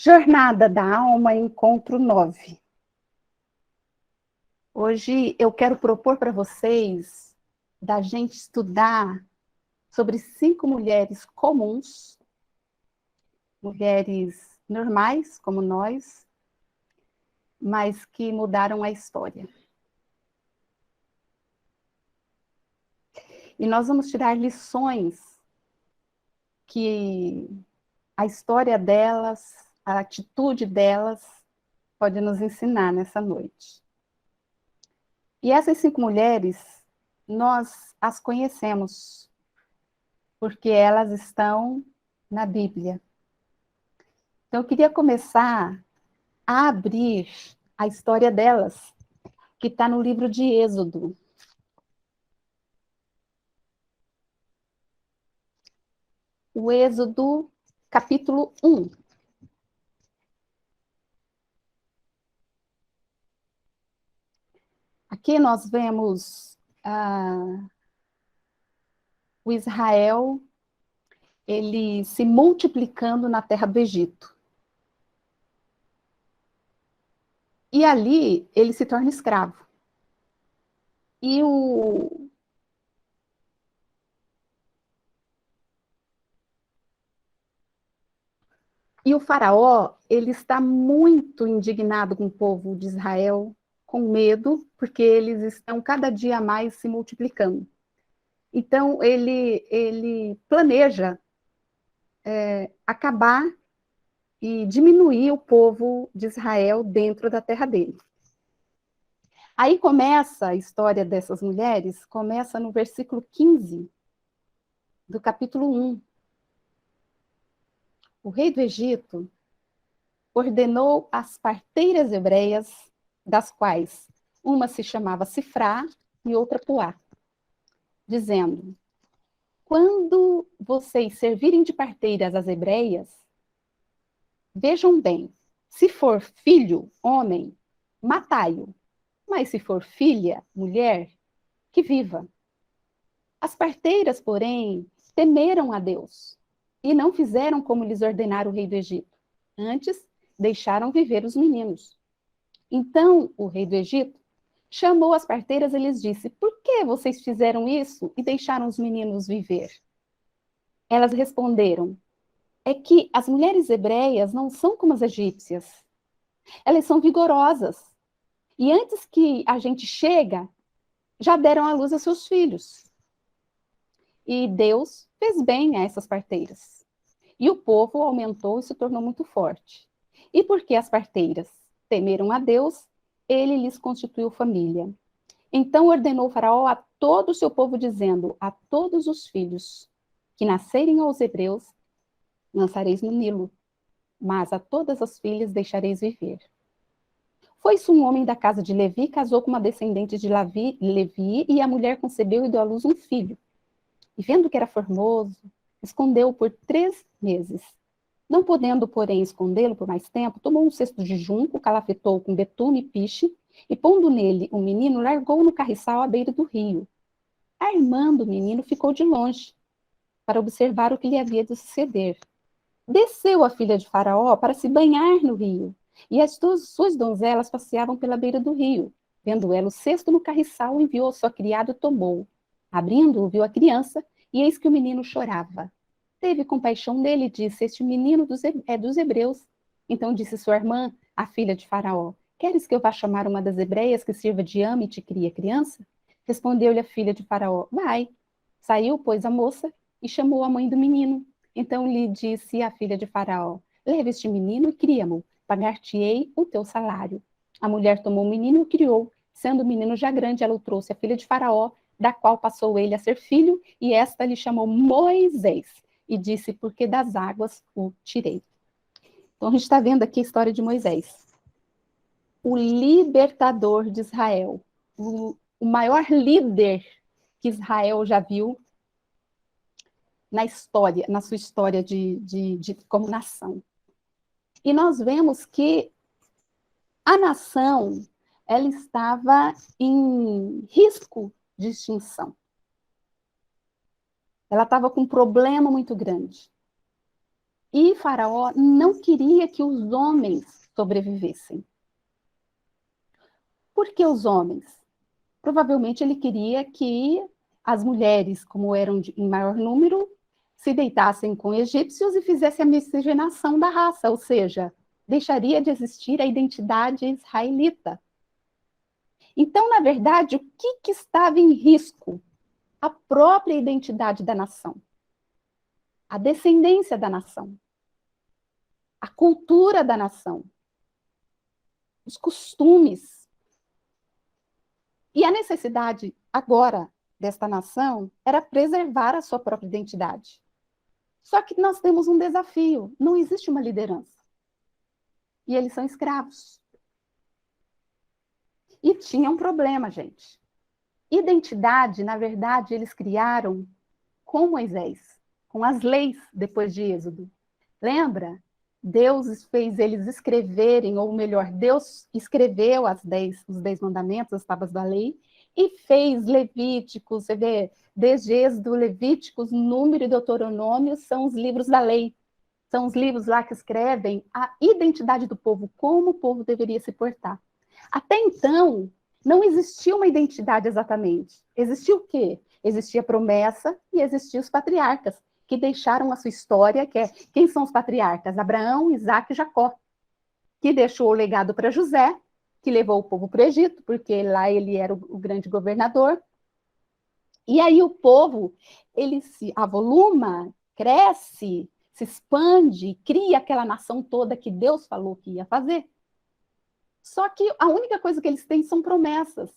Jornada da Alma, encontro 9. Hoje eu quero propor para vocês da gente estudar sobre 5 mulheres comuns, mulheres normais como nós, mas que mudaram a história. E nós vamos tirar lições que a história delas, a atitude delas pode nos ensinar nessa noite. E essas 5 mulheres, nós as conhecemos, porque elas estão na Bíblia. Então, eu queria começar a abrir a história delas, que está no livro de Êxodo. O Êxodo, capítulo 1. Aqui nós vemos o Israel, ele se multiplicando na terra do Egito. E ali ele se torna escravo. E o faraó, ele está muito indignado com o povo de Israel, com medo, porque eles estão cada dia mais se multiplicando. Então, ele planeja acabar e diminuir o povo de Israel dentro da terra dele. Aí começa a história dessas mulheres, começa no versículo 15 do capítulo 1. O rei do Egito ordenou as parteiras hebreias, das quais uma se chamava Sifrá e outra Puá, dizendo: quando vocês servirem de parteiras às hebreias, vejam bem, se for filho, homem, matai-o, mas se for filha, mulher, que viva. As parteiras, porém, temeram a Deus e não fizeram como lhes ordenara o rei do Egito. Antes, deixaram viver os meninos. Então, o rei do Egito chamou as parteiras e lhes disse: por que vocês fizeram isso e deixaram os meninos viver? Elas responderam: é que as mulheres hebreias não são como as egípcias. Elas são vigorosas. E antes que a gente chega, já deram à luz a seus filhos. E Deus fez bem a essas parteiras. E o povo aumentou e se tornou muito forte. E porque as parteiras temeram a Deus, ele lhes constituiu família. Então ordenou o faraó a todo o seu povo, dizendo: a todos os filhos que nascerem aos hebreus, lançareis no Nilo, mas a todas as filhas deixareis viver. Foi-se um homem da casa de Levi, casou com uma descendente de Levi, e a mulher concebeu e deu à luz um filho. E vendo que era formoso, escondeu-o por 3 meses. Não podendo, porém, escondê-lo por mais tempo, tomou um cesto de junco, calafetou com betume e piche, e pondo nele o menino, largou-o no carriçal à beira do rio. A irmã do menino ficou de longe, para observar o que lhe havia de suceder. Desceu a filha de Faraó para se banhar no rio, e as suas donzelas passeavam pela beira do rio. Vendo ela o cesto no carriçal, enviou sua criada e tomou. Abrindo-o, viu a criança, e eis que o menino chorava. Teve compaixão dele e disse: este menino é dos hebreus. Então disse sua irmã, a filha de Faraó: queres que eu vá chamar uma das hebreias que sirva de ama e te crie a criança? Respondeu-lhe a filha de Faraó: vai. Saiu, pois, a moça e chamou a mãe do menino. Então lhe disse a filha de Faraó: leve este menino e cria-mo, pagar-te-ei o teu salário. A mulher tomou o menino e o criou. Sendo o menino já grande, ela o trouxe à filha de Faraó, da qual passou ele a ser filho, e esta lhe chamou Moisés, e disse: porque das águas o tirei. Então a gente está vendo aqui a história de Moisés, o libertador de Israel, o maior líder que Israel já viu na história, na sua história como nação. E nós vemos que a nação, ela estava em risco de extinção. Ela estava com um problema muito grande. E Faraó não queria que os homens sobrevivessem. Por que os homens? Provavelmente ele queria que as mulheres, como eram em maior número, se deitassem com egípcios e fizessem a miscigenação da raça, ou seja, deixaria de existir a identidade israelita. Então, na verdade, o que estava em risco? A própria identidade da nação, a descendência da nação, a cultura da nação, os costumes. E a necessidade agora desta nação era preservar a sua própria identidade. Só que nós temos um desafio, não existe uma liderança. E eles são escravos. E tinha um problema, gente. Identidade, na verdade, eles criaram com Moisés, com as leis depois de Êxodo. Lembra? Deus fez eles escreverem, ou melhor, Deus escreveu os 10 mandamentos, as tábuas da lei, e fez Levíticos, você vê, desde Êxodo, Levíticos, Número e Deuteronômio são os livros da lei. São os livros lá que escrevem a identidade do povo, como o povo deveria se portar. Até então, não existia uma identidade exatamente. Existia o quê? Existia a promessa e existiam os patriarcas, que deixaram a sua história, que é quem são os patriarcas? Abraão, Isaac e Jacó, que deixou o legado para José, que levou o povo para o Egito, porque lá ele era o grande governador. E aí o povo, ele se avoluma, cresce, se expande, cria aquela nação toda que Deus falou que ia fazer. Só que a única coisa que eles têm são promessas.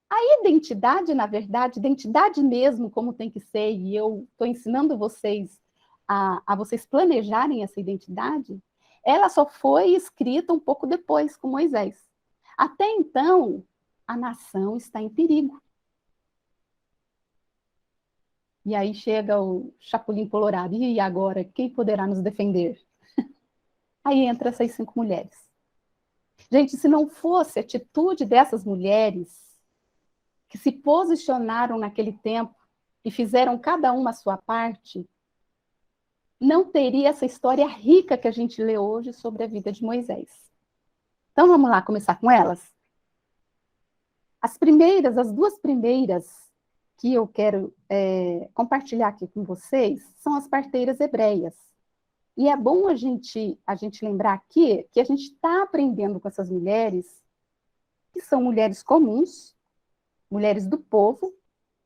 A identidade, na verdade, identidade mesmo, como tem que ser, e eu estou ensinando vocês a vocês planejarem essa identidade, ela só foi escrita um pouco depois, com Moisés. Até então, a nação está em perigo. E aí chega o Chapulim Colorado, e agora, quem poderá nos defender? Aí entra essas 5 mulheres. Gente, se não fosse a atitude dessas mulheres, que se posicionaram naquele tempo e fizeram cada uma a sua parte, não teria essa história rica que a gente lê hoje sobre a vida de Moisés. Então vamos lá começar com elas? As 2 primeiras que eu quero compartilhar aqui com vocês são as parteiras hebreias. E é bom a gente lembrar aqui que a gente está aprendendo com essas mulheres, que são mulheres comuns, mulheres do povo,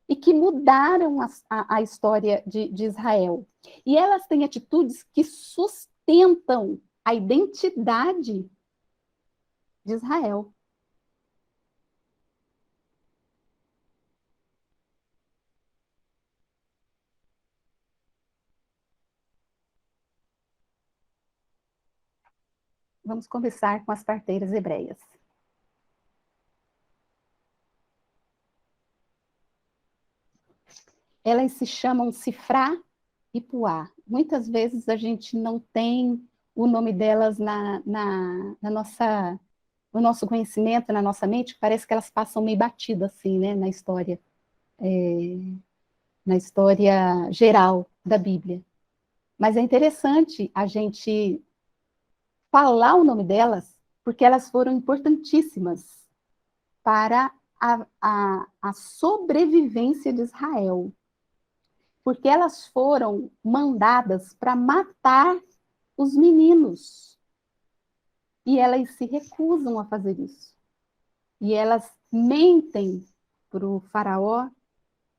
e que mudaram a história de Israel. E elas têm atitudes que sustentam a identidade de Israel. Vamos começar com as parteiras hebreias. Elas se chamam Sifrá e Puá. Muitas vezes a gente não tem o nome delas no nosso conhecimento, na nossa mente, parece que elas passam meio batidas assim, né, na história geral da Bíblia. Mas é interessante a gente falar o nome delas, porque elas foram importantíssimas para a sobrevivência de Israel. Porque elas foram mandadas para matar os meninos. E elas se recusam a fazer isso. E elas mentem para o faraó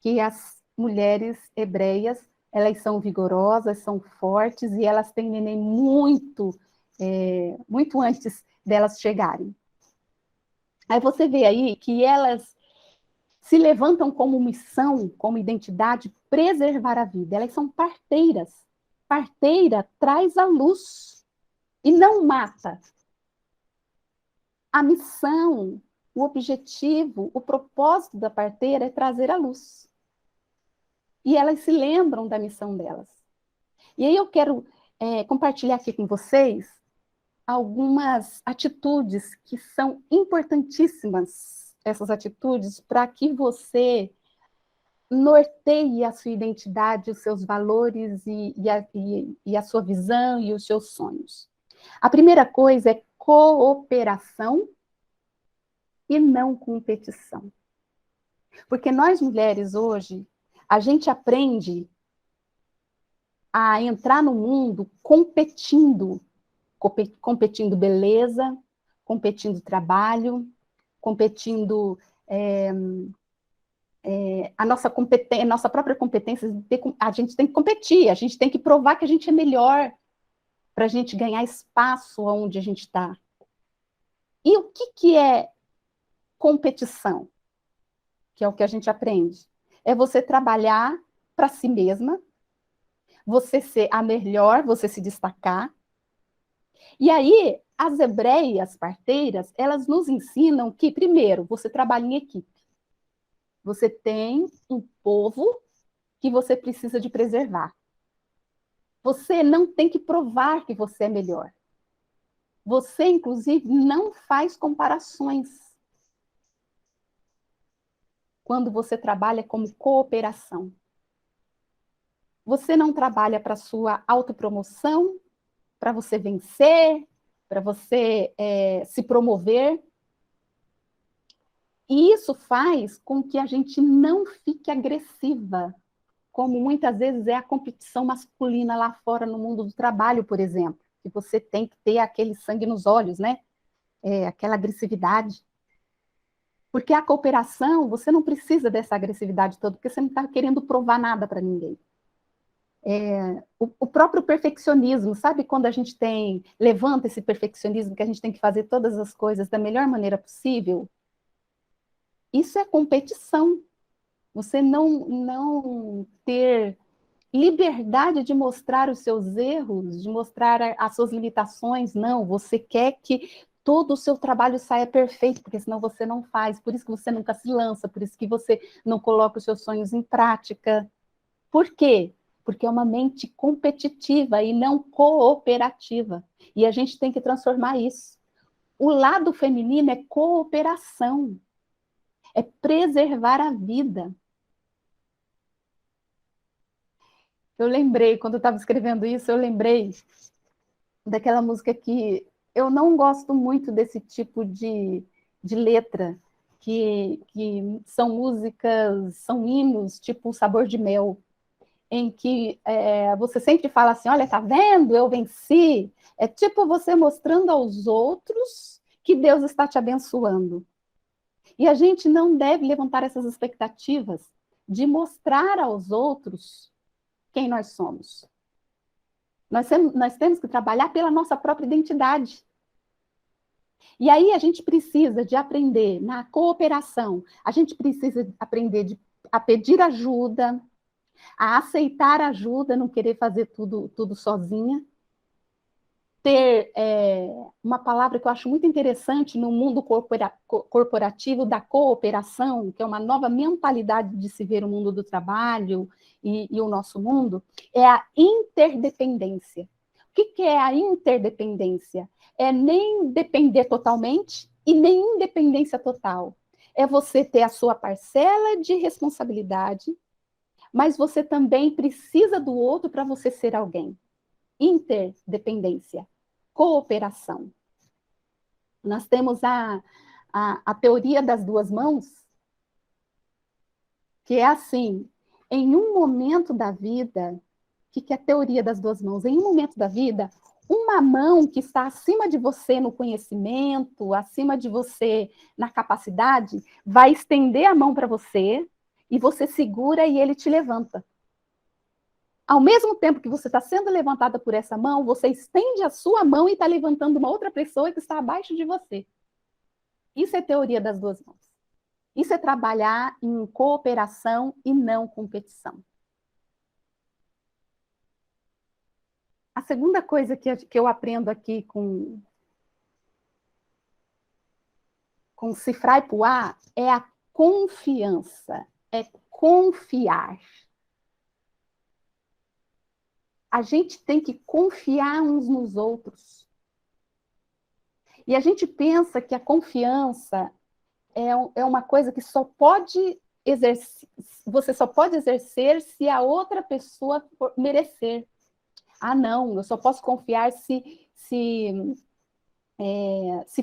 que as mulheres hebreias, elas são vigorosas, são fortes, e elas têm neném muito antes delas chegarem. Aí você vê aí que elas se levantam como missão, como identidade, preservar a vida. Elas são parteiras. Parteira traz a luz e não mata. A missão, o objetivo, o propósito da parteira é trazer a luz. E elas se lembram da missão delas. E aí eu quero compartilhar aqui com vocês algumas atitudes que são importantíssimas, essas atitudes, para que você norteie a sua identidade, os seus valores e a sua visão e os seus sonhos? A primeira coisa é cooperação e não competição. Porque nós mulheres hoje, a gente aprende a entrar no mundo competindo beleza, competindo trabalho, competindo a nossa própria competência. A gente tem que competir, a gente tem que provar que a gente é melhor para a gente ganhar espaço onde a gente está. E o que é competição? Que é o que a gente aprende. É você trabalhar para si mesma, você ser a melhor, você se destacar. E aí, as hebreias parteiras, elas nos ensinam que, primeiro, você trabalha em equipe. Você tem um povo que você precisa de preservar. Você não tem que provar que você é melhor. Você, inclusive, não faz comparações quando você trabalha como cooperação. Você não trabalha para sua autopromoção, para você vencer, para você se promover. E isso faz com que a gente não fique agressiva, como muitas vezes é a competição masculina lá fora no mundo do trabalho, por exemplo, que você tem que ter aquele sangue nos olhos, né? Aquela agressividade. Porque a cooperação, você não precisa dessa agressividade toda, porque você não está querendo provar nada para ninguém. O próprio perfeccionismo, sabe quando a gente levanta esse perfeccionismo, que a gente tem que fazer todas as coisas da melhor maneira possível? Isso é competição. Você não ter liberdade de mostrar os seus erros, de mostrar as suas limitações, não. Você quer que todo o seu trabalho saia perfeito, porque senão você não faz. Por isso que você nunca se lança, por isso que você não coloca os seus sonhos em prática. Por quê? Porque é uma mente competitiva e não cooperativa. E a gente tem que transformar isso. O lado feminino é cooperação, é preservar a vida. Eu lembrei, quando eu estava escrevendo isso, eu lembrei daquela música que eu não gosto muito desse tipo de letra, que são músicas, são hinos, tipo Sabor de Mel, em que você sempre fala assim, olha, tá vendo? Eu venci. É tipo você mostrando aos outros que Deus está te abençoando. E a gente não deve levantar essas expectativas de mostrar aos outros quem nós somos. Nós temos que trabalhar pela nossa própria identidade. E aí a gente precisa de aprender na cooperação, a gente precisa aprender a pedir ajuda, a aceitar ajuda, não querer fazer tudo sozinha. Ter uma palavra que eu acho muito interessante no mundo corporativo da cooperação, que é uma nova mentalidade de se ver o mundo do trabalho e o nosso mundo, é a interdependência. O que é a interdependência? É nem depender totalmente e nem independência total. É você ter a sua parcela de responsabilidade, mas você também precisa do outro para você ser alguém. Interdependência, cooperação. Nós temos a teoria das duas mãos, que é assim, em um momento da vida, o que é a teoria das duas mãos? Em um momento da vida, uma mão que está acima de você no conhecimento, acima de você na capacidade, vai estender a mão para você, e você segura e ele te levanta. Ao mesmo tempo que você está sendo levantada por essa mão, você estende a sua mão e está levantando uma outra pessoa que está abaixo de você. Isso é teoria das duas mãos. Isso é trabalhar em cooperação e não competição. A segunda coisa que eu aprendo aqui com Cifrar e Puar é a confiança, é confiar. A gente tem que confiar uns nos outros. E a gente pensa que a confiança é uma coisa que só pode você só pode exercer se a outra pessoa merecer. Ah, não, eu só posso confiar se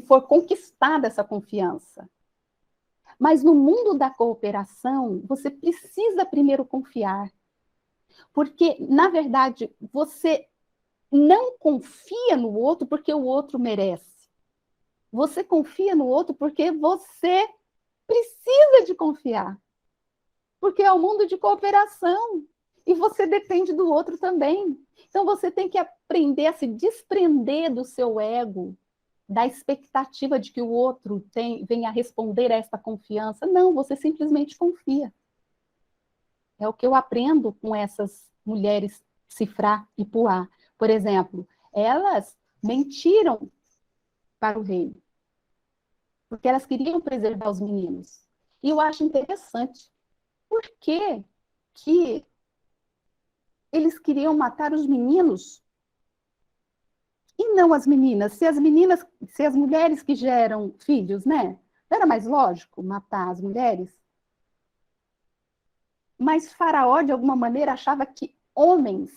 for conquistada essa confiança. Mas no mundo da cooperação, você precisa primeiro confiar. Porque, na verdade, você não confia no outro porque o outro merece. Você confia no outro porque você precisa de confiar. Porque é um mundo de cooperação. E você depende do outro também. Então, você tem que aprender a se desprender do seu ego, da expectativa de que o outro venha responder a essa confiança. Não, você simplesmente confia. É o que eu aprendo com essas mulheres Cifrá e Puá. Por exemplo, elas mentiram para o rei, porque elas queriam preservar os meninos. E eu acho interessante. Por que que eles queriam matar os meninos e não as meninas? Se as mulheres que geram filhos, né? Não era mais lógico matar as mulheres? Mas Faraó, de alguma maneira, achava que homens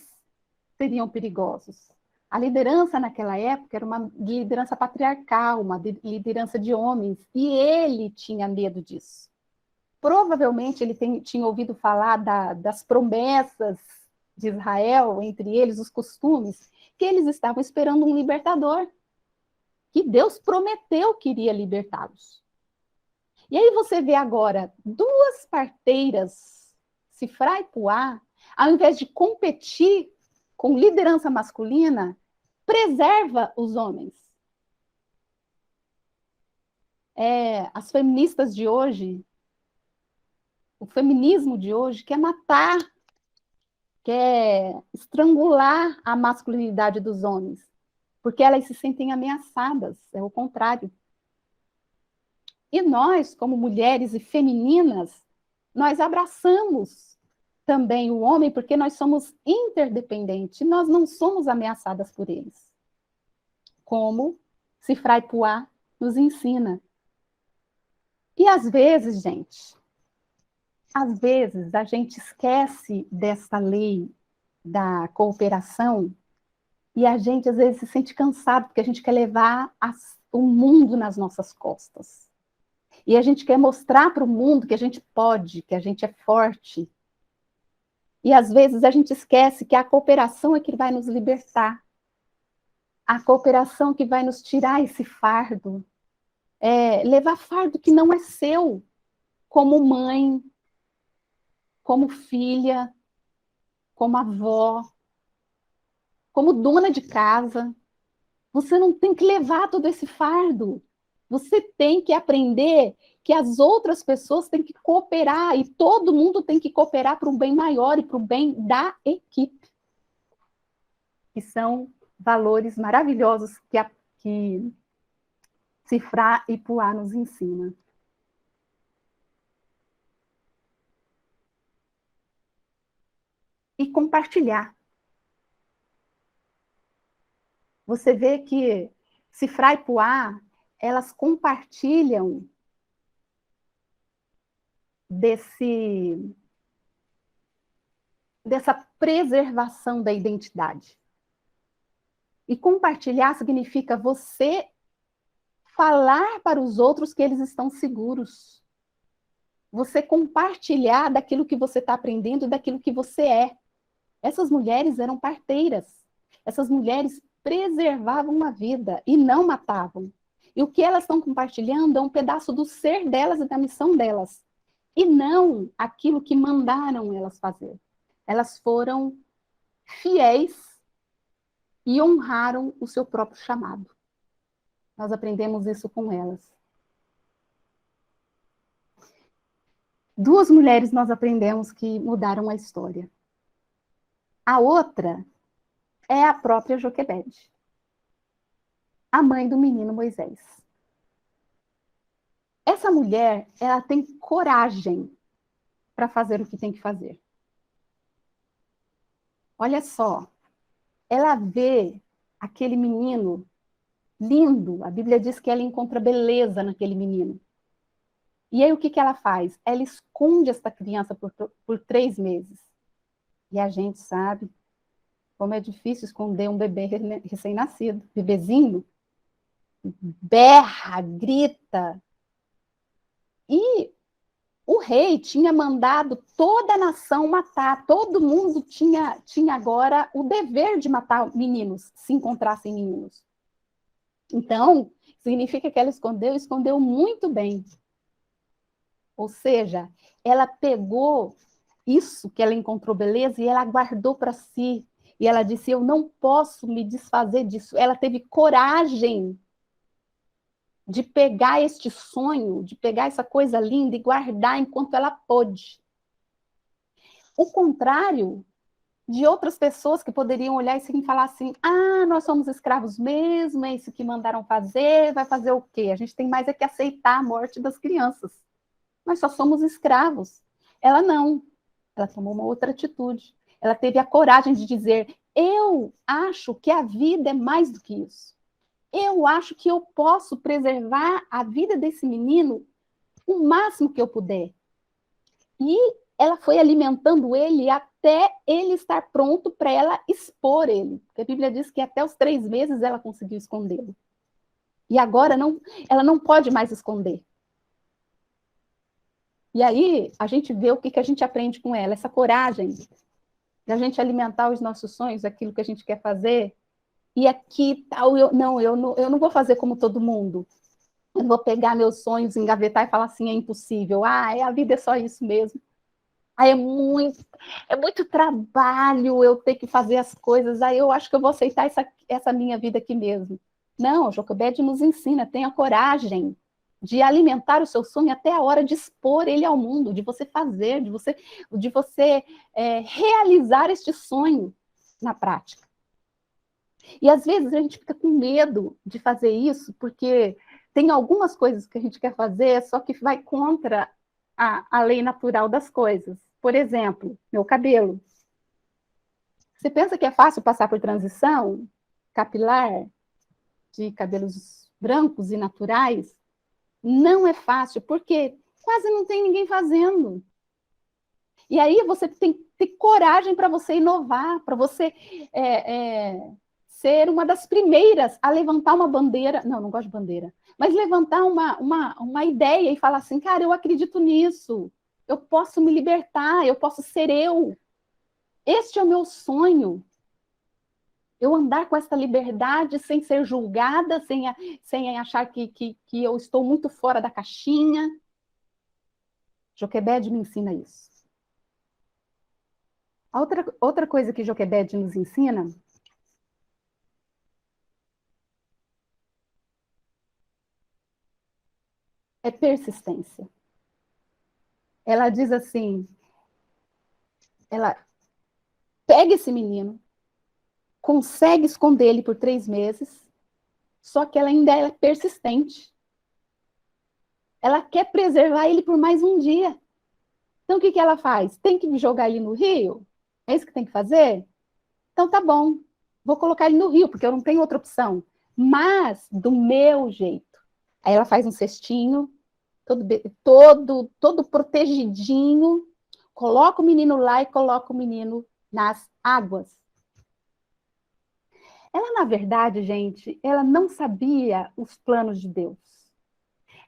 seriam perigosos. A liderança naquela época era uma liderança patriarcal, uma liderança de homens, e ele tinha medo disso. Provavelmente ele tinha ouvido falar das promessas de Israel, entre eles os costumes, que eles estavam esperando um libertador, que Deus prometeu que iria libertá-los. E aí você vê agora duas parteiras, Cifrá e Puá, ao invés de competir com liderança masculina, preserva os homens. As feministas de hoje, o feminismo de hoje quer matar, quer estrangular a masculinidade dos homens, porque elas se sentem ameaçadas, é o contrário. E nós, como mulheres e femininas, nós abraçamos também o homem, porque nós somos interdependentes, nós não somos ameaçadas por eles. Como Cifrá e Puá nos ensina. E às vezes, gente, a gente esquece dessa lei da cooperação e a gente às vezes se sente cansado porque a gente quer levar o mundo nas nossas costas. E a gente quer mostrar para o mundo que a gente pode, que a gente é forte. E às vezes a gente esquece que a cooperação é que vai nos libertar. A cooperação que vai nos tirar esse fardo. Levar fardo que não é seu, como mãe, como filha, como avó, como dona de casa. Você não tem que levar todo esse fardo. Você tem que aprender que as outras pessoas têm que cooperar e todo mundo tem que cooperar para um bem maior e para o bem da equipe. Que são valores maravilhosos que Cifrá e Puá nos ensina. E compartilhar. Você vê que Cifrá e Puá, elas compartilham dessa preservação da identidade. E compartilhar significa você falar para os outros que eles estão seguros. Você compartilhar daquilo que você está aprendendo e daquilo que você é. Essas mulheres eram parteiras. Essas mulheres preservavam a vida e não matavam. E o que elas estão compartilhando é um pedaço do ser delas e da missão delas. E não aquilo que mandaram elas fazer. Elas foram fiéis e honraram o seu próprio chamado. Nós aprendemos isso com elas. Duas mulheres nós aprendemos que mudaram a história. A outra é a própria Joquebede, a mãe do menino Moisés. Essa mulher, ela tem coragem para fazer o que tem que fazer. Olha só, ela vê aquele menino lindo, a Bíblia diz que ela encontra beleza naquele menino. E aí o que ela faz? Ela esconde essa criança por 3 meses. E a gente sabe como é difícil esconder um bebê recém-nascido, bebezinho, berra, grita. E o rei tinha mandado toda a nação matar, todo mundo tinha agora o dever de matar meninos, se encontrassem meninos. Então, significa que ela escondeu muito bem. Ou seja, ela pegou isso que ela encontrou beleza e ela guardou para si. E ela disse: eu não posso me desfazer disso. Ela teve coragem de pegar este sonho, de pegar essa coisa linda e guardar enquanto ela pôde. O contrário de outras pessoas que poderiam olhar e falar assim: ah, nós somos escravos mesmo, é isso que mandaram fazer, vai fazer o quê? A gente tem mais é que aceitar a morte das crianças. Nós só somos escravos. Ela não. Ela tomou uma outra atitude. Ela teve a coragem de dizer: eu acho que a vida é mais do que isso. Eu acho que eu posso preservar a vida desse menino o máximo que eu puder. E ela foi alimentando ele até ele estar pronto para ela expor ele. Porque a Bíblia diz que até os 3 meses ela conseguiu escondê-lo. E agora ela não pode mais esconder. E aí a gente vê o que a gente aprende com ela, essa coragem de a gente alimentar os nossos sonhos, aquilo que a gente quer fazer. E aqui tal, eu não vou fazer como todo mundo. Eu não vou pegar meus sonhos, engavetar e falar assim, é impossível. Ah, a vida é só isso mesmo. Aí é muito trabalho eu ter que fazer as coisas. Aí eu acho que eu vou aceitar essa minha vida aqui mesmo. Não, Joquebede nos ensina, tenha coragem de alimentar o seu sonho até a hora de expor ele ao mundo, de você fazer, de você realizar este sonho na prática. E às vezes a gente fica com medo de fazer isso, porque tem algumas coisas que a gente quer fazer, só que vai contra a lei natural das coisas. Por exemplo, meu cabelo. Você pensa que é fácil passar por transição capilar de cabelos brancos e naturais? Não é fácil, porque quase não tem ninguém fazendo. E aí você tem que ter coragem para você inovar, para você ser uma das primeiras a levantar uma bandeira. Não gosto de bandeira. Mas levantar uma ideia e falar assim, cara, eu acredito nisso. Eu posso me libertar, eu posso ser eu. Este é o meu sonho. Eu andar com essa liberdade sem ser julgada, sem achar que eu estou muito fora da caixinha. Joquebede me ensina isso. A outra coisa que Joquebede nos ensina é persistência. Ela diz assim, ela pega esse menino, consegue esconder ele por 3 meses, só que ela ainda é persistente. Ela quer preservar ele por mais um dia. Então, o que ela faz? Tem que jogar ele no rio? É isso que tem que fazer? Então, tá bom. Vou colocar ele no rio, porque eu não tenho outra opção. Mas, do meu jeito. Aí ela faz um cestinho, todo protegidinho, coloca o menino lá e coloca o menino nas águas. Ela, na verdade, gente, ela não sabia os planos de Deus.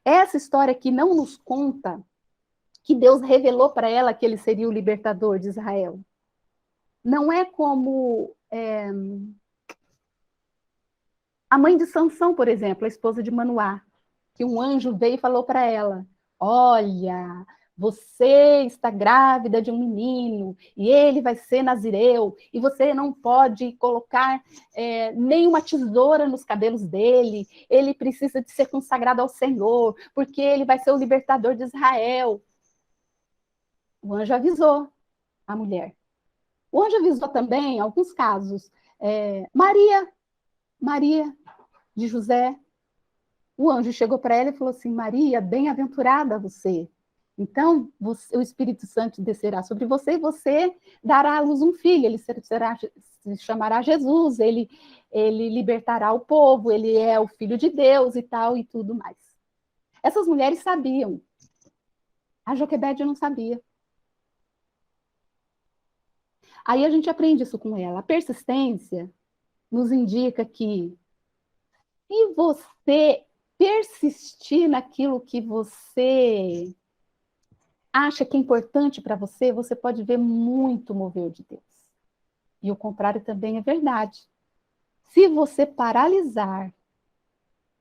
Essa história aqui não nos conta que Deus revelou para ela que ele seria o libertador de Israel. Não é como a mãe de Sansão, por exemplo, a esposa de Manoá, que um anjo veio e falou para ela: olha, você está grávida de um menino e ele vai ser nazireu e você não pode colocar nenhuma tesoura nos cabelos dele, ele precisa de ser consagrado ao Senhor, porque ele vai ser o libertador de Israel. O anjo avisou a mulher. O anjo avisou também, em alguns casos, Maria de José. O anjo chegou para ela e falou assim: Maria, bem-aventurada você. Então, o Espírito Santo descerá sobre você e você dará à luz um filho. Ele se chamará Jesus, ele libertará o povo, ele é o Filho de Deus e tal, e tudo mais. Essas mulheres sabiam A Joquebede não sabia. Aí a gente aprende isso com ela. A persistência nos indica que se você persistir naquilo que você acha que é importante para você, você pode ver muito mover de Deus. E o contrário também é verdade. Se você paralisar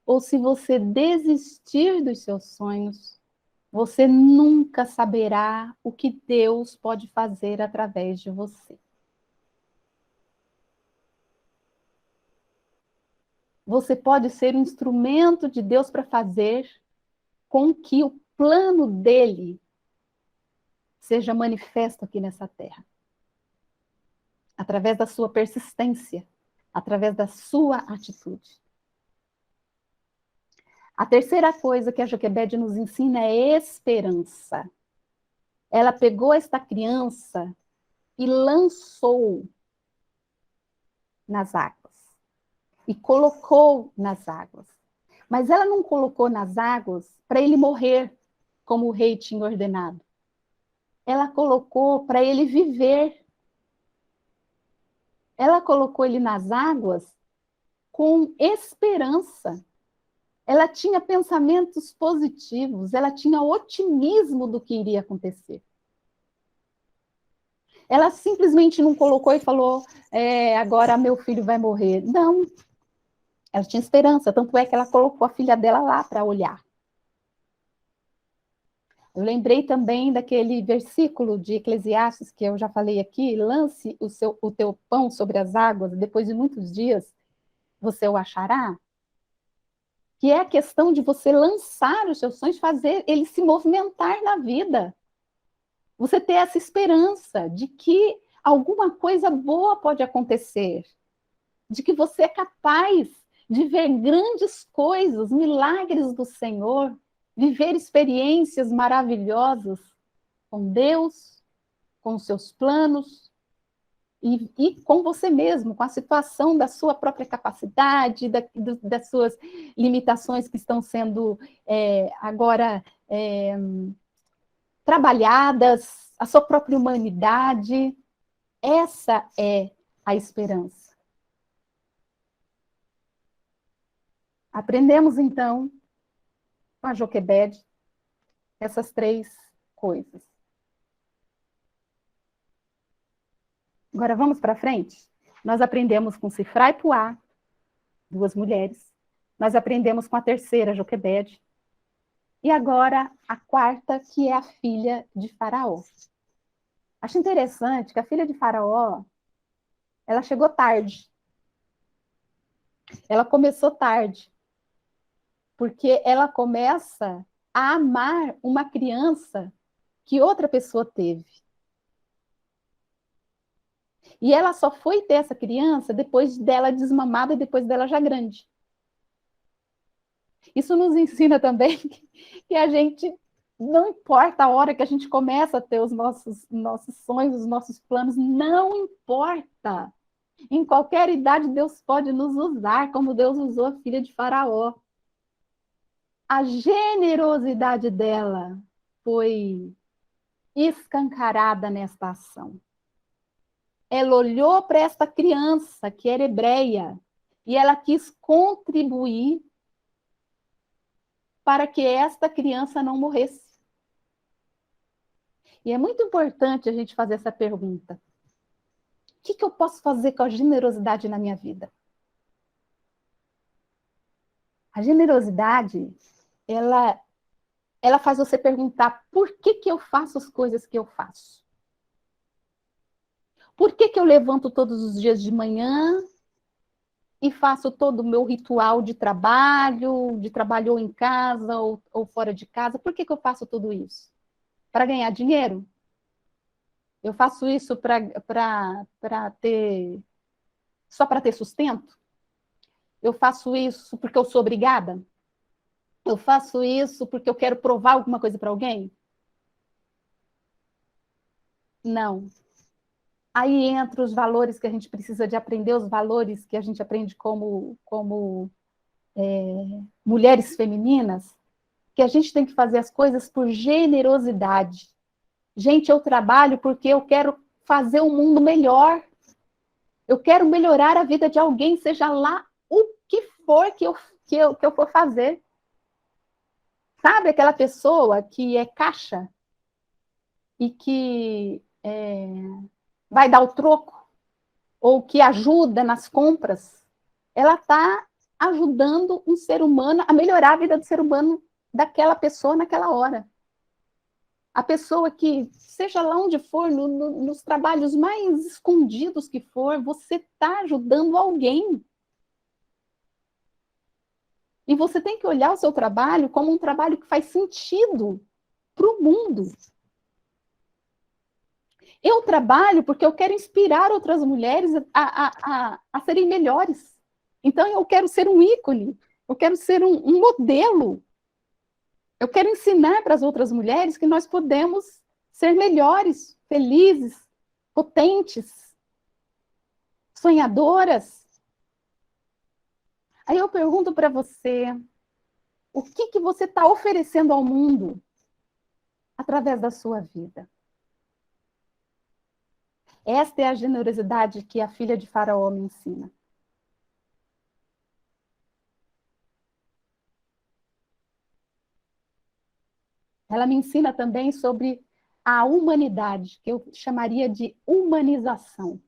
ou se você desistir dos seus sonhos, você nunca saberá o que Deus pode fazer através de você. Você pode ser um instrumento de Deus para fazer com que o plano dele seja manifesto aqui nessa terra. Através da sua persistência, através da sua atitude. A terceira coisa que a Joquebede nos ensina é esperança. Ela pegou esta criança e lançou nas águas. E colocou nas águas. Mas ela não colocou nas águas para ele morrer, como o rei tinha ordenado. Ela colocou para ele viver. Ela colocou ele nas águas com esperança. Ela tinha pensamentos positivos, ela tinha otimismo do que iria acontecer. Ela simplesmente não colocou e falou, agora meu filho vai morrer. Não, ela tinha esperança, tanto é que ela colocou a filha dela lá para olhar. Eu lembrei também daquele versículo de Eclesiastes que eu já falei aqui, lance o teu pão sobre as águas, depois de muitos dias você o achará, que é a questão de você lançar os seus sonhos, fazer ele se movimentar na vida. Você ter essa esperança de que alguma coisa boa pode acontecer, de que você é capaz de ver grandes coisas, milagres do Senhor, viver experiências maravilhosas com Deus, com os seus planos e com você mesmo, com a situação da sua própria capacidade, das suas limitações que estão sendo agora trabalhadas, a sua própria humanidade. Essa é a esperança. Aprendemos, então, com a Joquebede, essas três coisas. Agora, vamos para frente? Nós aprendemos com Sifrá e Puá, duas mulheres. Nós aprendemos com a terceira, Joquebede. E agora, a quarta, que é a filha de Faraó. Acho interessante que a filha de Faraó, ela chegou tarde. Ela começou tarde. Porque ela começa a amar uma criança que outra pessoa teve. E ela só foi ter essa criança depois dela desmamada e depois dela já grande. Isso nos ensina também que a gente, não importa a hora que a gente começa a ter os nossos sonhos, os nossos planos, não importa. Em qualquer idade Deus pode nos usar, como Deus usou a filha de Faraó. A generosidade dela foi escancarada nesta ação. Ela olhou para esta criança, que era hebreia, e ela quis contribuir para que esta criança não morresse. E é muito importante a gente fazer essa pergunta. O que eu posso fazer com a generosidade na minha vida? A generosidade, ela faz você perguntar por que eu faço as coisas que eu faço? Por que eu levanto todos os dias de manhã e faço todo o meu ritual de trabalho ou em casa ou fora de casa? Por que eu faço tudo isso? Para ganhar dinheiro? Eu faço isso só para ter sustento? Eu faço isso porque eu sou obrigada? Eu faço isso porque eu quero provar alguma coisa para alguém? Não. Aí entra os valores que a gente precisa de aprender, os valores que a gente aprende como mulheres femininas, que a gente tem que fazer as coisas por generosidade. Gente, eu trabalho porque eu quero fazer o mundo melhor. Eu quero melhorar a vida de alguém, seja lá o que for que eu for fazer. Sabe aquela pessoa que é caixa e que vai dar o troco, ou que ajuda nas compras? Ela está ajudando um ser humano a melhorar a vida do ser humano daquela pessoa naquela hora. A pessoa que, seja lá onde for, nos trabalhos mais escondidos que for, você está ajudando alguém. E você tem que olhar o seu trabalho como um trabalho que faz sentido para o mundo. Eu trabalho porque eu quero inspirar outras mulheres a serem melhores. Então, eu quero ser um ícone, eu quero ser um modelo. Eu quero ensinar para as outras mulheres que nós podemos ser melhores, felizes, potentes, sonhadoras. Aí eu pergunto para você, o que você está oferecendo ao mundo através da sua vida? Esta é a generosidade que a filha de Faraó me ensina. Ela me ensina também sobre a humanidade, que eu chamaria de humanização.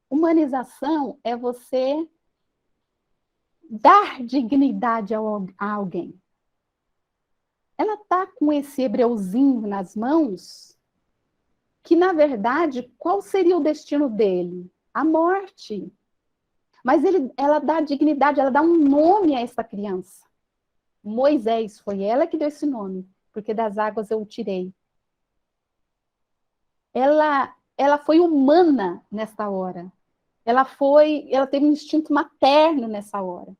Humanização é você dar dignidade a alguém. Ela está com esse hebreuzinho nas mãos, que, na verdade, qual seria o destino dele? A morte. Mas ela dá dignidade, ela dá um nome a essa criança. Moisés, foi ela que deu esse nome, porque das águas eu o tirei. Ela foi humana nessa hora. Ela teve um instinto materno nessa hora.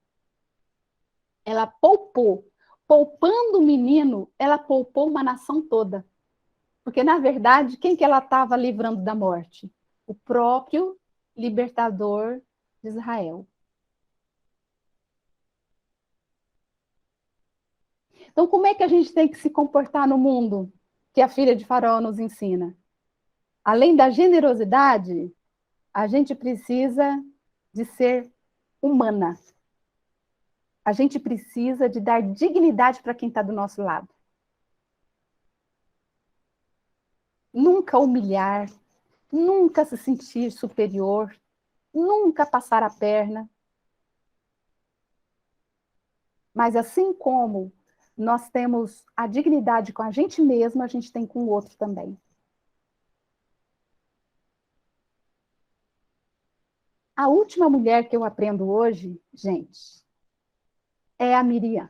Ela poupou. Poupando o menino, ela poupou uma nação toda. Porque, na verdade, quem que ela estava livrando da morte? O próprio libertador de Israel. Então, como é que a gente tem que se comportar no mundo que a filha de Faraó nos ensina? Além da generosidade, a gente precisa de ser humana. A gente precisa de dar dignidade para quem está do nosso lado. Nunca humilhar, nunca se sentir superior, nunca passar a perna. Mas assim como nós temos a dignidade com a gente mesma, a gente tem com o outro também. A última mulher que eu aprendo hoje, gente, é a Miriam.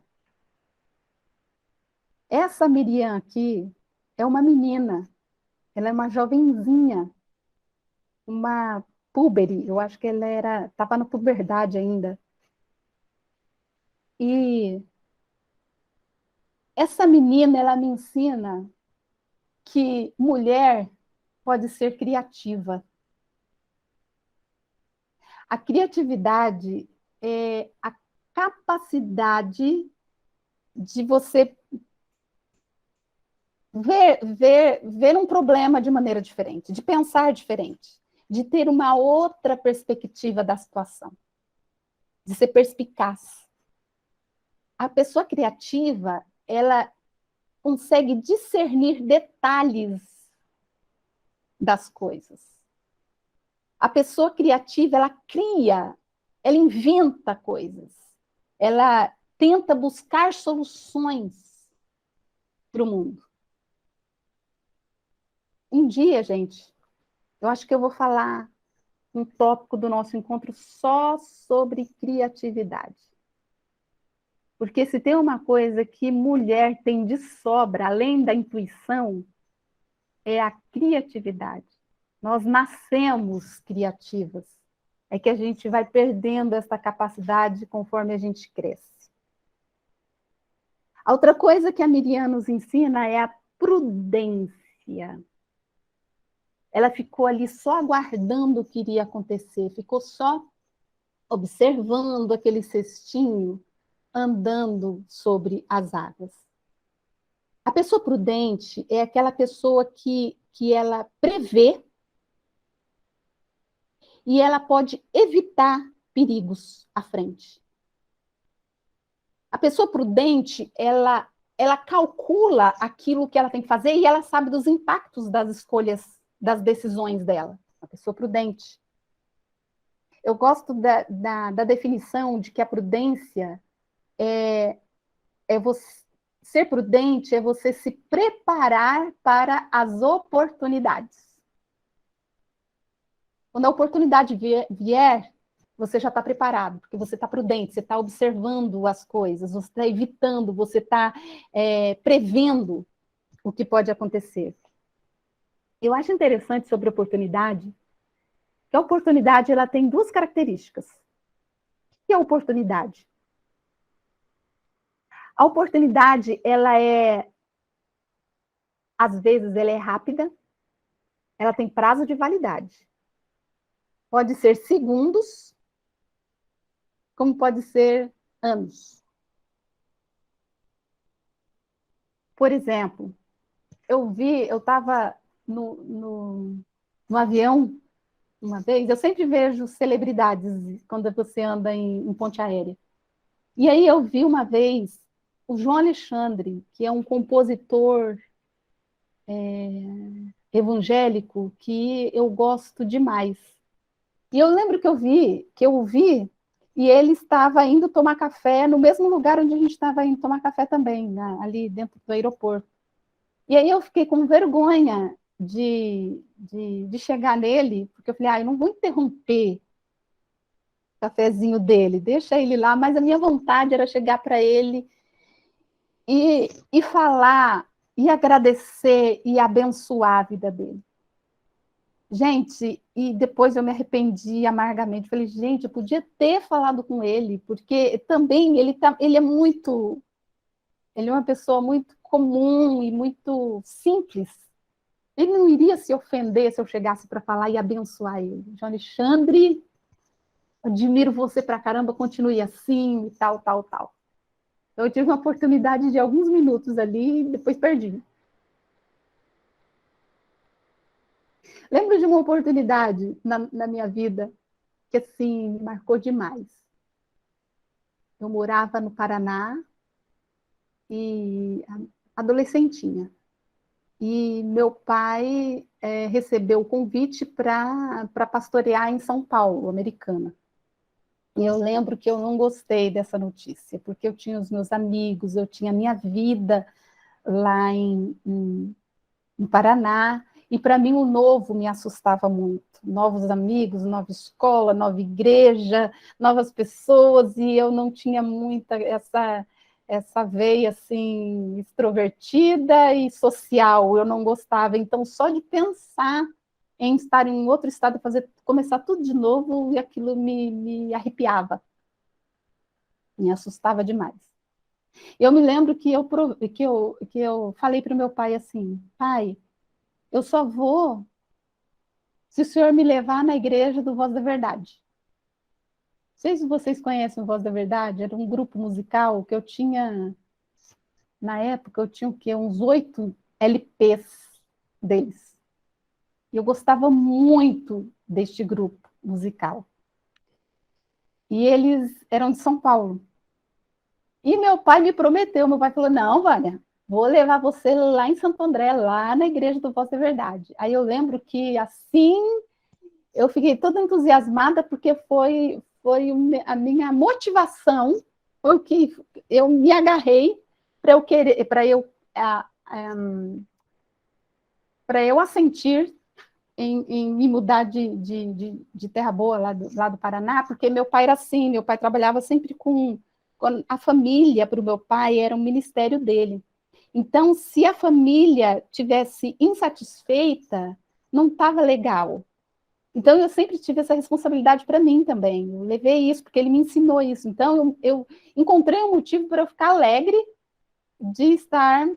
Essa Miriam aqui é uma menina, ela é uma jovenzinha, uma púbere, eu acho que ela estava na puberdade ainda. E essa menina, ela me ensina que mulher pode ser criativa. A criatividade é a capacidade de você ver um problema de maneira diferente, de pensar diferente, de ter uma outra perspectiva da situação, de ser perspicaz. A pessoa criativa, ela consegue discernir detalhes das coisas. A pessoa criativa, ela cria, ela inventa coisas, ela tenta buscar soluções para o mundo. Um dia, gente, eu acho que eu vou falar um tópico do nosso encontro só sobre criatividade. Porque se tem uma coisa que mulher tem de sobra, além da intuição, é a criatividade. Nós nascemos criativas. É que a gente vai perdendo essa capacidade conforme a gente cresce. A outra coisa que a Miriam nos ensina é a prudência. Ela ficou ali só aguardando o que iria acontecer, ficou só observando aquele cestinho andando sobre as águas. A pessoa prudente é aquela pessoa que ela prevê e ela pode evitar perigos à frente. A pessoa prudente, ela calcula aquilo que ela tem que fazer e ela sabe dos impactos das escolhas, das decisões dela. A pessoa prudente. Eu gosto da definição de que a prudência é você, ser prudente é você se preparar para as oportunidades. Quando a oportunidade vier, você já está preparado, porque você está prudente, você está observando as coisas, você está evitando, você está prevendo o que pode acontecer. Eu acho interessante sobre a oportunidade, que a oportunidade ela tem duas características. O que é a oportunidade? A oportunidade, às vezes, ela é rápida, ela tem prazo de validade. Pode ser segundos, como pode ser anos. Por exemplo, eu estava no avião uma vez, eu sempre vejo celebridades quando você anda em ponte aérea. E aí eu vi uma vez o João Alexandre, que é um compositor evangélico que eu gosto demais. E eu lembro que eu ouvi, e ele estava indo tomar café no mesmo lugar onde a gente estava indo tomar café também, né, ali dentro do aeroporto. E aí eu fiquei com vergonha de chegar nele, porque eu falei, eu não vou interromper o cafezinho dele, deixa ele lá, mas a minha vontade era chegar para ele e falar, e agradecer, e abençoar a vida dele. Gente, e depois eu me arrependi amargamente. Falei, gente, eu podia ter falado com ele, porque também ele é uma pessoa muito comum e muito simples. Ele não iria se ofender se eu chegasse para falar e abençoar ele. João Alexandre, admiro você pra caramba, continue assim e tal, tal, tal. Eu tive uma oportunidade de alguns minutos ali e depois perdi. Lembro de uma oportunidade na minha vida que, assim, me marcou demais. Eu morava no Paraná e adolescentinha. E meu pai recebeu o convite para pastorear em São Paulo, Americana. E eu lembro que eu não gostei dessa notícia, porque eu tinha os meus amigos, eu tinha a minha vida lá no Paraná, e para mim o novo me assustava muito. Novos amigos, nova escola, nova igreja, novas pessoas, e eu não tinha muita essa veia assim extrovertida e social, eu não gostava. Então, só de pensar em estar em outro estado, começar tudo de novo, e aquilo me arrepiava, me assustava demais. Eu me lembro que eu falei para o meu pai assim, pai, eu só vou se o senhor me levar na igreja do Voz da Verdade. Não sei se vocês conhecem o Voz da Verdade, era um grupo musical que eu tinha, na época, eu tinha o quê? Uns 8 LPs deles. E eu gostava muito deste grupo musical. E eles eram de São Paulo. E meu pai me prometeu, meu pai falou, não, Vânia, vou levar você lá em Santo André, lá na igreja do Voz da Verdade. Aí eu lembro que, assim, eu fiquei toda entusiasmada, porque foi a minha motivação, foi que eu me agarrei para eu assentir em me mudar de terra boa lá do Paraná, porque meu pai era assim, meu pai trabalhava sempre com a família, para o meu pai era um ministério dele. Então, se a família tivesse insatisfeita, não estava legal. Então, eu sempre tive essa responsabilidade para mim também. Eu levei isso, porque ele me ensinou isso. Então, eu encontrei um motivo para eu ficar alegre de estar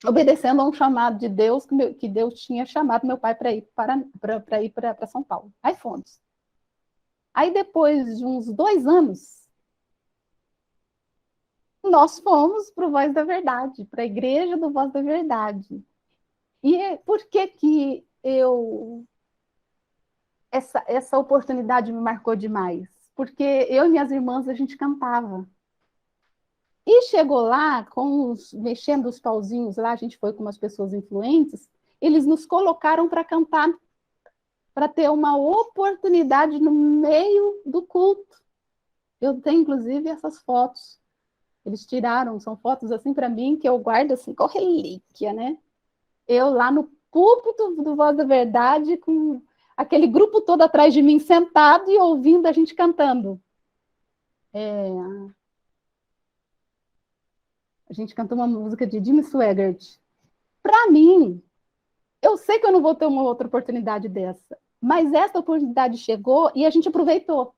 obedecendo a um chamado de Deus, que Deus tinha chamado meu pai para ir para São Paulo. Aí fomos. Aí, depois de uns 2 anos, nós fomos para o Voz da Verdade, para a Igreja do Voz da Verdade. E por que que essa oportunidade me marcou demais? Porque eu e minhas irmãs, a gente cantava. E chegou lá, mexendo os pauzinhos lá, a gente foi com umas pessoas influentes, eles nos colocaram para cantar, para ter uma oportunidade no meio do culto. Eu tenho, inclusive, essas fotos. Eles tiraram, são fotos assim para mim, que eu guardo assim, com relíquia, né? Eu lá no púlpito do Voz da Verdade, com aquele grupo todo atrás de mim, sentado e ouvindo a gente cantando. A gente cantou uma música de Jimmy Swaggart. Para mim, eu sei que eu não vou ter uma outra oportunidade dessa, mas essa oportunidade chegou e a gente aproveitou.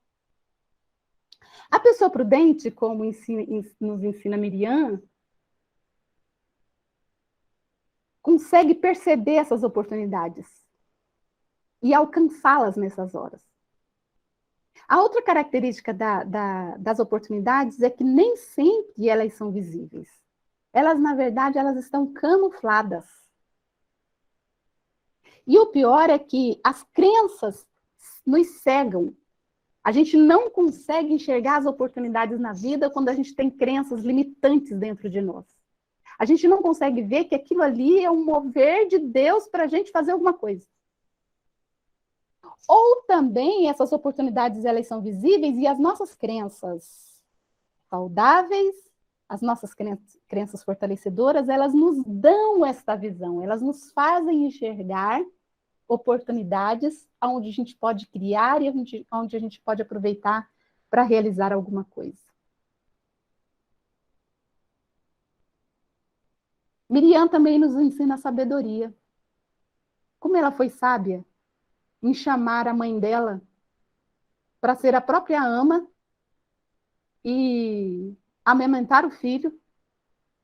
A pessoa prudente, como nos ensina Miriam, consegue perceber essas oportunidades e alcançá-las nessas horas. A outra característica das oportunidades é que nem sempre elas são visíveis. Elas, na verdade, elas estão camufladas. E o pior é que as crenças nos cegam. A gente não consegue enxergar as oportunidades na vida quando a gente tem crenças limitantes dentro de nós. A gente não consegue ver que aquilo ali é um mover de Deus para a gente fazer alguma coisa. Ou também essas oportunidades, elas são visíveis e as nossas crenças saudáveis, as nossas crenças fortalecedoras, elas nos dão esta visão, elas nos fazem enxergar oportunidades onde a gente pode criar e onde a gente pode aproveitar para realizar alguma coisa. Miriam também nos ensina a sabedoria. Como ela foi sábia em chamar a mãe dela para ser a própria ama e amamentar o filho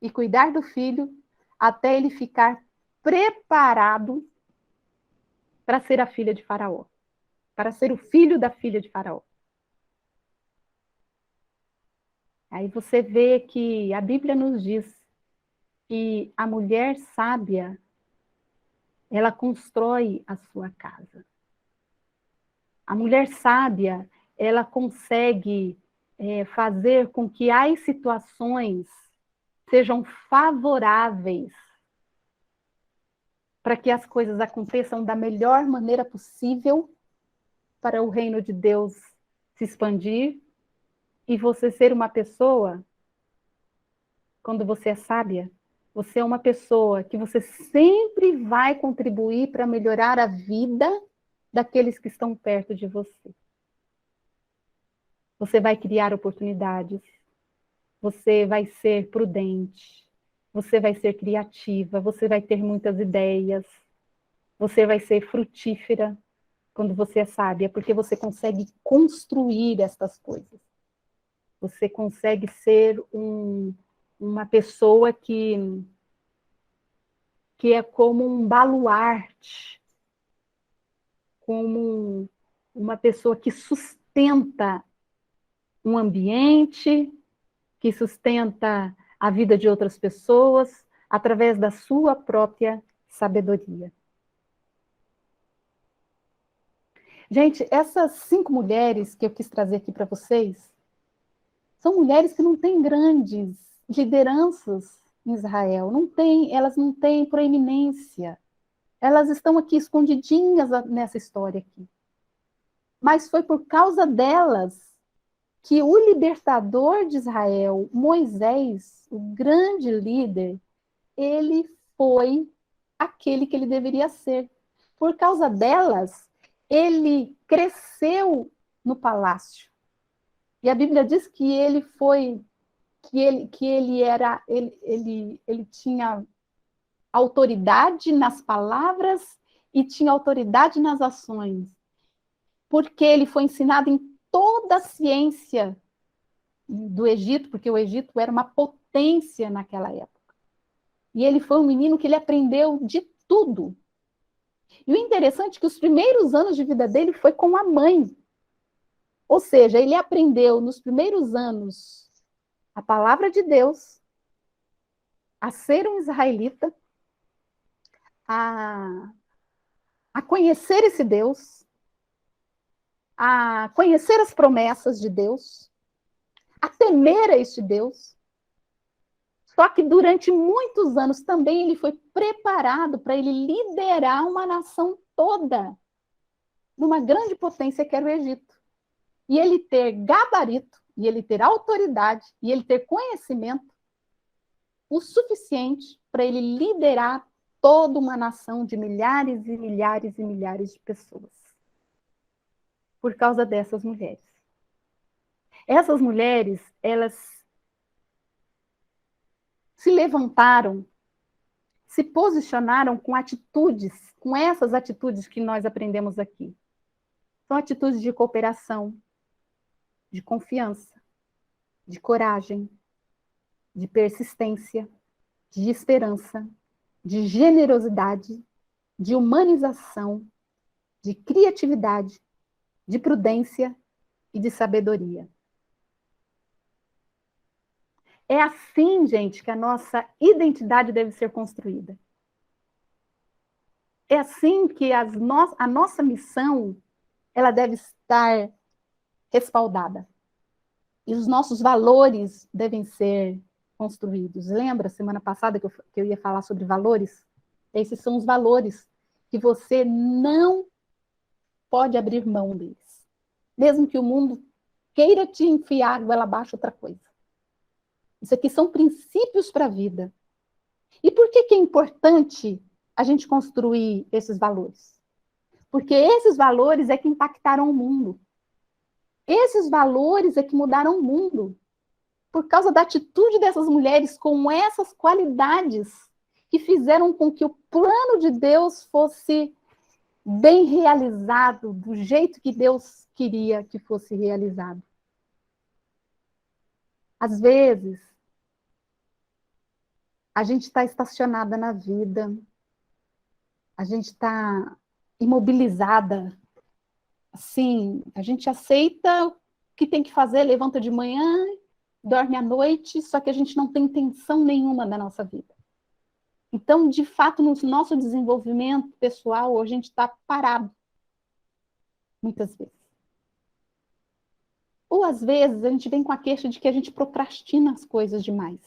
e cuidar do filho até ele ficar preparado para ser a filha de Faraó, para ser o filho da filha de Faraó. Aí você vê que a Bíblia nos diz que a mulher sábia, ela constrói a sua casa. A mulher sábia, ela consegue fazer com que as situações sejam favoráveis para que as coisas aconteçam da melhor maneira possível para o reino de Deus se expandir e você ser uma pessoa, quando você é sábia, você é uma pessoa que você sempre vai contribuir para melhorar a vida daqueles que estão perto de você. Você vai criar oportunidades, você vai ser prudente, você vai ser criativa, você vai ter muitas ideias, você vai ser frutífera quando você é sábia, porque você consegue construir estas coisas. Você consegue ser uma pessoa que é como um baluarte, como uma pessoa que sustenta um ambiente, que sustenta a vida de outras pessoas através da sua própria sabedoria. Gente, essas 5 mulheres que eu quis trazer aqui para vocês são mulheres que não têm grandes lideranças em Israel, elas não têm proeminência. Elas estão aqui escondidinhas nessa história aqui. Mas foi por causa delas que o libertador de Israel, Moisés, o grande líder, ele foi aquele que ele deveria ser. Por causa delas, ele cresceu no palácio. E a Bíblia diz que ele tinha autoridade nas palavras e tinha autoridade nas ações. Porque ele foi ensinado em toda a ciência do Egito, porque o Egito era uma potência naquela época. E ele foi um menino que ele aprendeu de tudo. E o interessante é que os primeiros anos de vida dele foi com a mãe. Ou seja, ele aprendeu nos primeiros anos a palavra de Deus, a ser um israelita, a conhecer esse Deus, a conhecer as promessas de Deus, a temer a este Deus. Só que durante muitos anos também ele foi preparado para ele liderar uma nação toda, numa grande potência que era o Egito. E ele ter gabarito, e ele ter autoridade, e ele ter conhecimento o suficiente para ele liderar toda uma nação de milhares e milhares e milhares de pessoas. Por causa dessas mulheres. Essas mulheres, elas se levantaram, se posicionaram com atitudes, com essas atitudes que nós aprendemos aqui. São atitudes de cooperação, de confiança, de coragem, de persistência, de esperança, de generosidade, de humanização, de criatividade, de prudência e de sabedoria. É assim, gente, que a nossa identidade deve ser construída. É assim que a nossa missão ela deve estar respaldada. E os nossos valores devem ser construídos. Lembra, semana passada, que eu ia falar sobre valores? Esses são os valores que você não pode abrir mão deles. Mesmo que o mundo queira te enfiar goela abaixo outra coisa. Isso aqui são princípios para a vida. E por que é importante a gente construir esses valores? Porque esses valores é que impactaram o mundo. Esses valores é que mudaram o mundo. Por causa da atitude dessas mulheres com essas qualidades que fizeram com que o plano de Deus fosse bem realizado, do jeito que Deus queria que fosse realizado. Às vezes, a gente está estacionada na vida, a gente está imobilizada, assim, a gente aceita o que tem que fazer, levanta de manhã, dorme à noite, só que a gente não tem intenção nenhuma na nossa vida. Então, de fato, no nosso desenvolvimento pessoal, a gente está parado, muitas vezes. Ou, às vezes, a gente vem com a queixa de que a gente procrastina as coisas demais.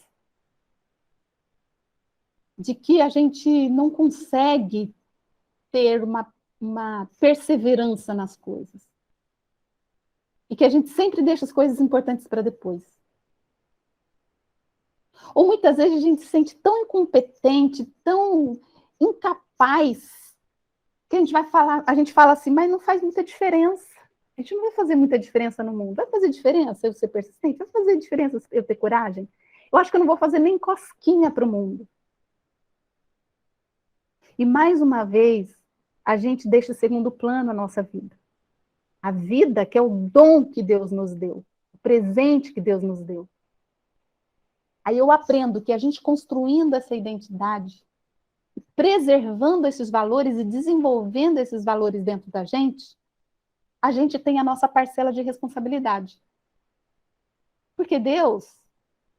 De que a gente não consegue ter uma perseverança nas coisas. E que a gente sempre deixa as coisas importantes para depois. Ou muitas vezes a gente se sente tão incompetente, tão incapaz, que a gente fala assim, mas não faz muita diferença. A gente não vai fazer muita diferença no mundo. Vai fazer diferença eu ser persistente? Vai fazer diferença eu ter coragem? Eu acho que eu não vou fazer nem cosquinha para o mundo. E mais uma vez, a gente deixa segundo plano a nossa vida. A vida que é o dom que Deus nos deu, o presente que Deus nos deu. Aí eu aprendo que a gente construindo essa identidade, preservando esses valores e desenvolvendo esses valores dentro da gente, a gente tem a nossa parcela de responsabilidade. Porque Deus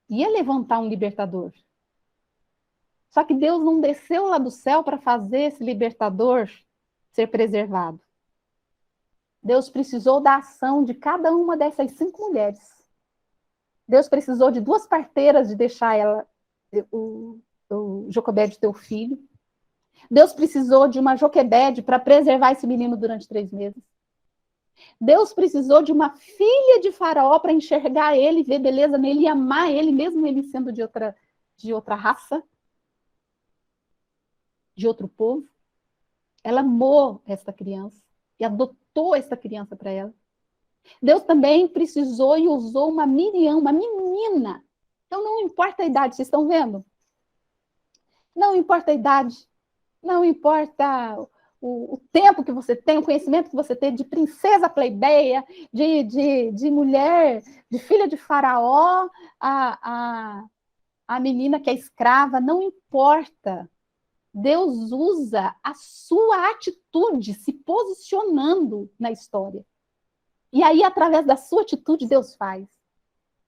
ia levantar um libertador. Só que Deus não desceu lá do céu para fazer esse libertador ser preservado. Deus precisou da ação de cada uma dessas 5 mulheres. Deus precisou de 2 parteiras de deixar o Joquebede ter o filho. Deus precisou de uma Joquebede para preservar esse menino durante 3 meses. Deus precisou de uma filha de Faraó para enxergar ele, ver beleza nele e amar ele, mesmo ele sendo de outra raça, de outro povo. Ela amou essa criança e adotou essa criança para ela. Deus também precisou e usou uma Miriam, uma menina. Então não importa a idade, vocês estão vendo? Não importa a idade, não importa o tempo que você tem, o conhecimento que você tem de princesa plebeia, de mulher, de filha de Faraó, a menina que é escrava, não importa. Deus usa a sua atitude se posicionando na história. E aí, através da sua atitude, Deus faz.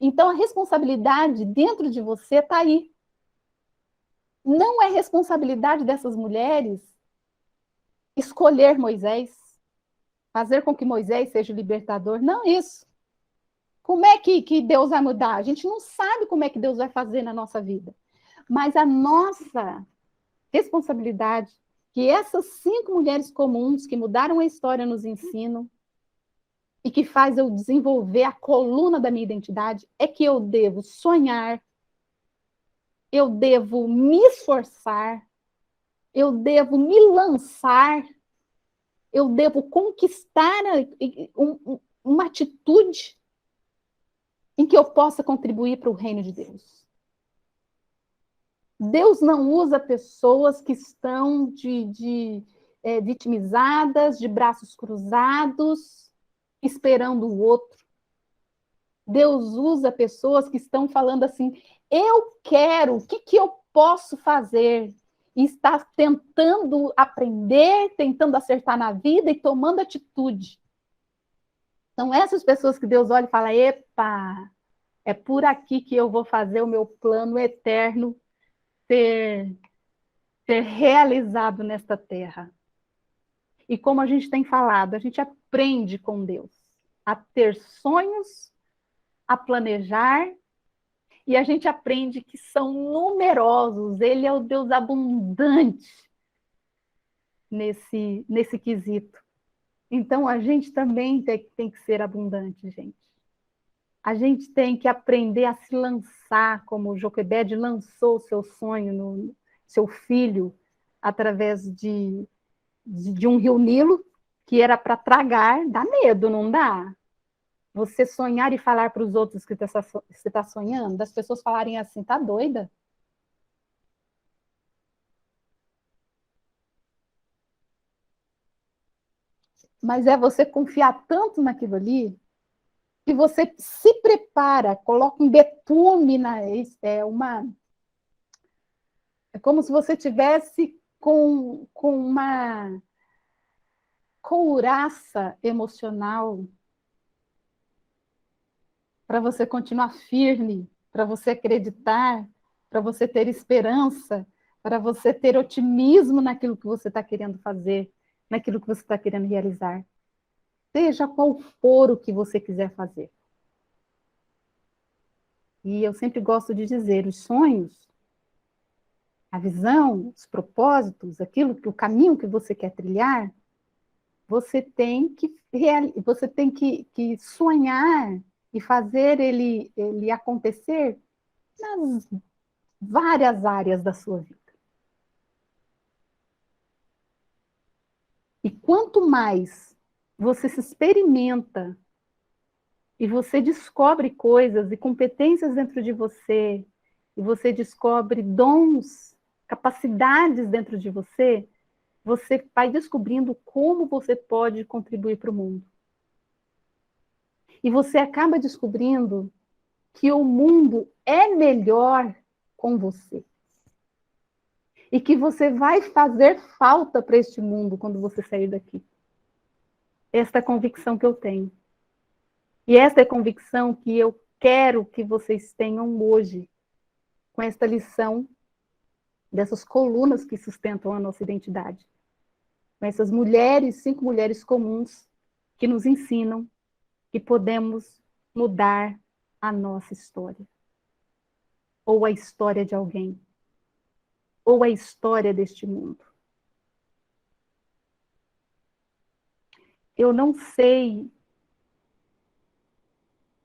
Então, a responsabilidade dentro de você está aí. Não é responsabilidade dessas mulheres escolher Moisés, fazer com que Moisés seja o libertador. Não isso. Como é que Deus vai mudar? A gente não sabe como é que Deus vai fazer na nossa vida. Mas a nossa responsabilidade, que essas 5 mulheres comuns que mudaram a história nos ensinam, e que faz eu desenvolver a coluna da minha identidade, é que eu devo sonhar, eu devo me esforçar, eu devo me lançar, eu devo conquistar uma atitude em que eu possa contribuir para o reino de Deus. Deus não usa pessoas que estão vitimizadas, de braços cruzados, esperando o outro. Deus usa pessoas que estão falando assim, eu quero, o que eu posso fazer? E está tentando aprender, tentando acertar na vida e tomando atitude. São essas pessoas que Deus olha e fala, epa, é por aqui que eu vou fazer o meu plano eterno ser realizado nesta terra. E como a gente tem falado, a gente aprende com Deus a ter sonhos, a planejar, e a gente aprende que são numerosos. Ele é o Deus abundante nesse quesito. Então, a gente também tem que ser abundante, gente. A gente tem que aprender a se lançar, como o Joquebede lançou o seu sonho, no seu filho, através de um rio Nilo, que era para tragar. Dá medo, não dá? Você sonhar e falar para os outros que você está sonhando, das pessoas falarem assim, tá doida? Mas é você confiar tanto naquilo ali, que você se prepara, coloca um betume, é como se você tivesse com uma couraça emocional para você continuar firme, para você acreditar, para você ter esperança, para você ter otimismo naquilo que você está querendo fazer, naquilo que você está querendo realizar. Seja qual for o que você quiser fazer. E eu sempre gosto de dizer, os sonhos, a visão, os propósitos, o caminho que você quer trilhar, você tem que sonhar e fazer ele acontecer nas várias áreas da sua vida. E quanto mais você se experimenta e você descobre coisas e competências dentro de você, e você descobre dons, capacidades dentro de você, você vai descobrindo como você pode contribuir para o mundo. E você acaba descobrindo que o mundo é melhor com você. E que você vai fazer falta para este mundo quando você sair daqui. Esta é a convicção que eu tenho. E esta é a convicção que eu quero que vocês tenham hoje, com esta lição dessas colunas que sustentam a nossa identidade. Com essas mulheres, 5 mulheres comuns, que nos ensinam que podemos mudar a nossa história. Ou a história de alguém. Ou a história deste mundo. Eu não sei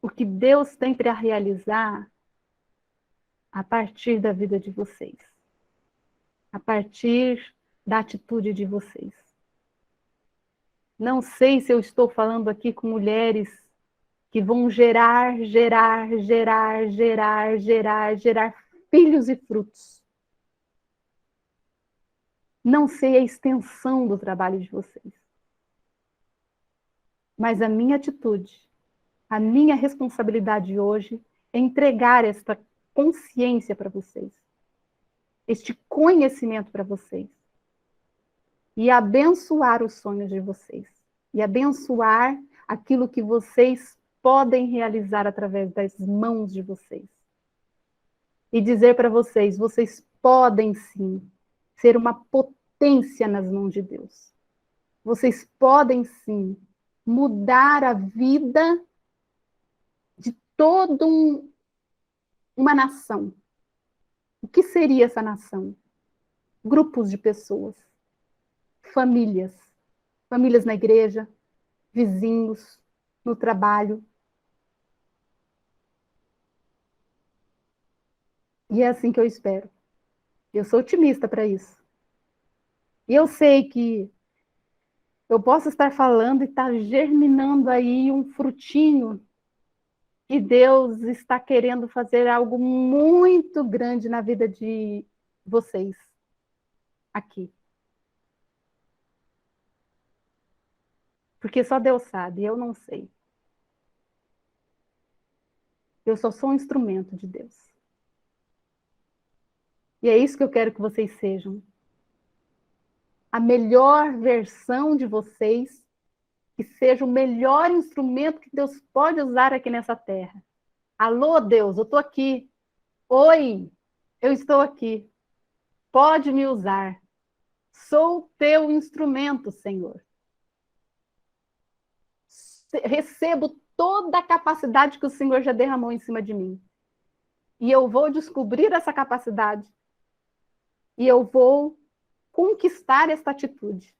o que Deus tem para realizar a partir da vida de vocês. A partir da atitude de vocês. Não sei se eu estou falando aqui com mulheres que vão gerar filhos e frutos. Não sei a extensão do trabalho de vocês. Mas a minha atitude, a minha responsabilidade hoje é entregar esta consciência para vocês. Este conhecimento para vocês. E abençoar os sonhos de vocês. E abençoar aquilo que vocês podem realizar através das mãos de vocês. E dizer para vocês, vocês podem sim ser uma potência nas mãos de Deus. Vocês podem sim mudar a vida de toda uma nação. O que seria essa nação? Grupos de pessoas, famílias na igreja, vizinhos, no trabalho. E é assim que eu espero. Eu sou otimista para isso. E eu sei que eu posso estar falando e estar germinando aí um frutinho que Deus está querendo fazer algo muito grande na vida de vocês aqui. Porque só Deus sabe, eu não sei. Eu só sou um instrumento de Deus. E é isso que eu quero que vocês sejam. A melhor versão de vocês, que seja o melhor instrumento que Deus pode usar aqui nessa terra. Alô, Deus, eu estou aqui. Oi, eu estou aqui. Pode me usar. Sou teu instrumento, Senhor. Recebo toda a capacidade que o Senhor já derramou em cima de mim. E eu vou descobrir essa capacidade. E eu vou conquistar esta atitude.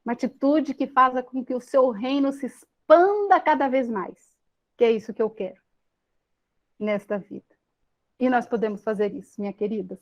Uma atitude que faça com que o seu reino se expanda cada vez mais. Que é isso que eu quero nesta vida. E nós podemos fazer isso, minhas queridas.